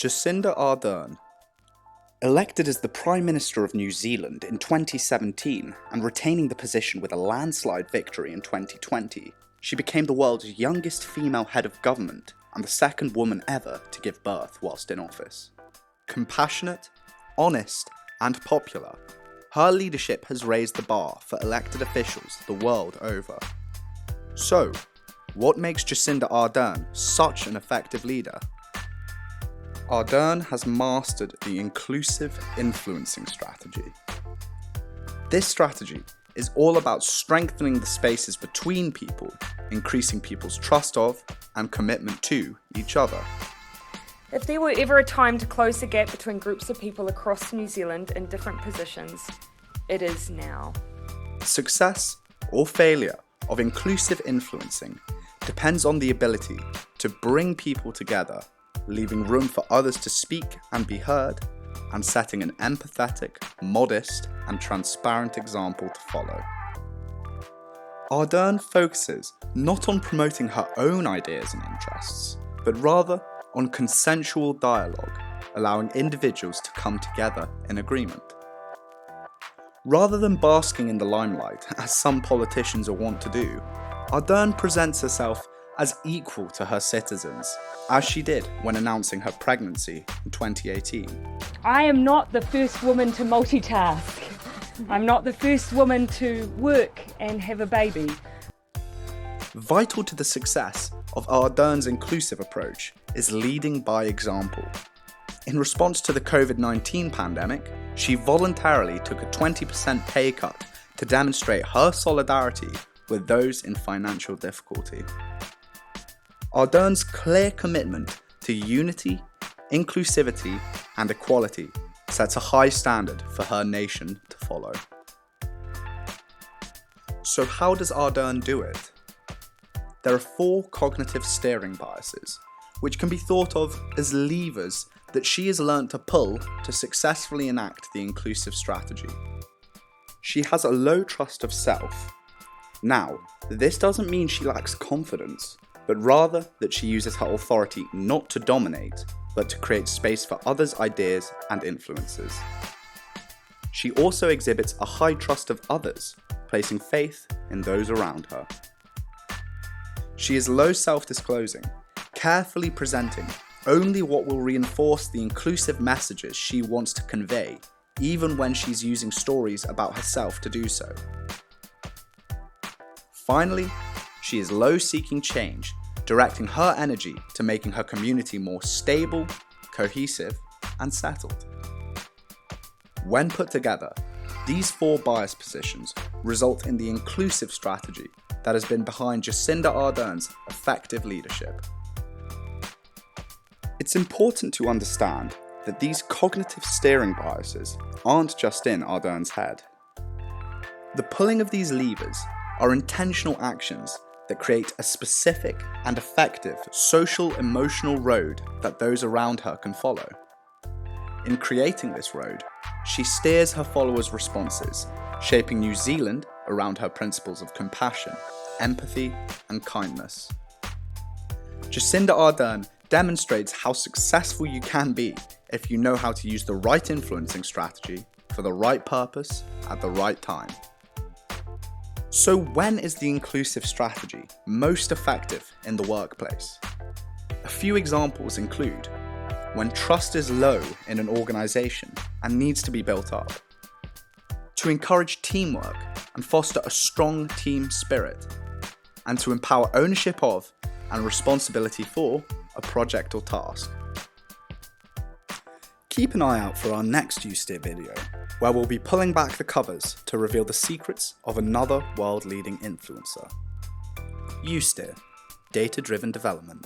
Jacinda Ardern. Elected as the Prime Minister of New Zealand in 2017 and retaining the position with a landslide victory in 2020, she became the world's youngest female head of government and the second woman ever to give birth whilst in office. Compassionate, honest, and popular, her leadership has raised the bar for elected officials the world over. So, what makes Jacinda Ardern such an effective leader? Ardern has mastered the inclusive influencing strategy. This strategy is all about strengthening the spaces between people, increasing people's trust of and commitment to each other. If there were ever a time to close the gap between groups of people across New Zealand in different positions, it is now. Success or failure of inclusive influencing depends on the ability to bring people together, leaving room for others to speak and be heard, and setting an empathetic, modest, and transparent example to follow. Ardern focuses not on promoting her own ideas and interests, but rather on consensual dialogue, allowing individuals to come together in agreement. Rather than basking in the limelight, as some politicians are wont to do, Ardern presents herself as equal to her citizens, as she did when announcing her pregnancy in 2018. I am not the first woman to multitask. I'm not the first woman to work and have a baby. Vital to the success of Ardern's inclusive approach is leading by example. In response to the COVID-19 pandemic, she voluntarily took a 20% pay cut to demonstrate her solidarity with those in financial difficulty. Ardern's clear commitment to unity, inclusivity, and equality sets a high standard for her nation to follow. So how does Ardern do it? There are 4 cognitive steering biases, which can be thought of as levers that she has learned to pull to successfully enact the inclusive strategy. She has a low trust of self. Now, this doesn't mean she lacks confidence, but rather that she uses her authority not to dominate, but to create space for others' ideas and influences. She also exhibits a high trust of others, placing faith in those around her. She is low self-disclosing, carefully presenting only what will reinforce the inclusive messages she wants to convey, even when she's using stories about herself to do so. Finally, she is low seeking change, directing her energy to making her community more stable, cohesive, and settled. When put together, these 4 bias positions result in the inclusive strategy that has been behind Jacinda Ardern's effective leadership. It's important to understand that these cognitive steering biases aren't just in Ardern's head. The pulling of these levers are intentional actions that create a specific and effective social-emotional road that those around her can follow. In creating this road, she steers her followers' responses, shaping New Zealand around her principles of compassion, empathy, and kindness. Jacinda Ardern demonstrates how successful you can be if you know how to use the right influencing strategy for the right purpose at the right time. So when is the inclusive strategy most effective in the workplace? A few examples include when trust is low in an organisation and needs to be built up, to encourage teamwork and foster a strong team spirit, and to empower ownership of and responsibility for a project or task. Keep an eye out for our next You Steer video, where we'll be pulling back the covers to reveal the secrets of another world-leading influencer. You Steer, data-driven development.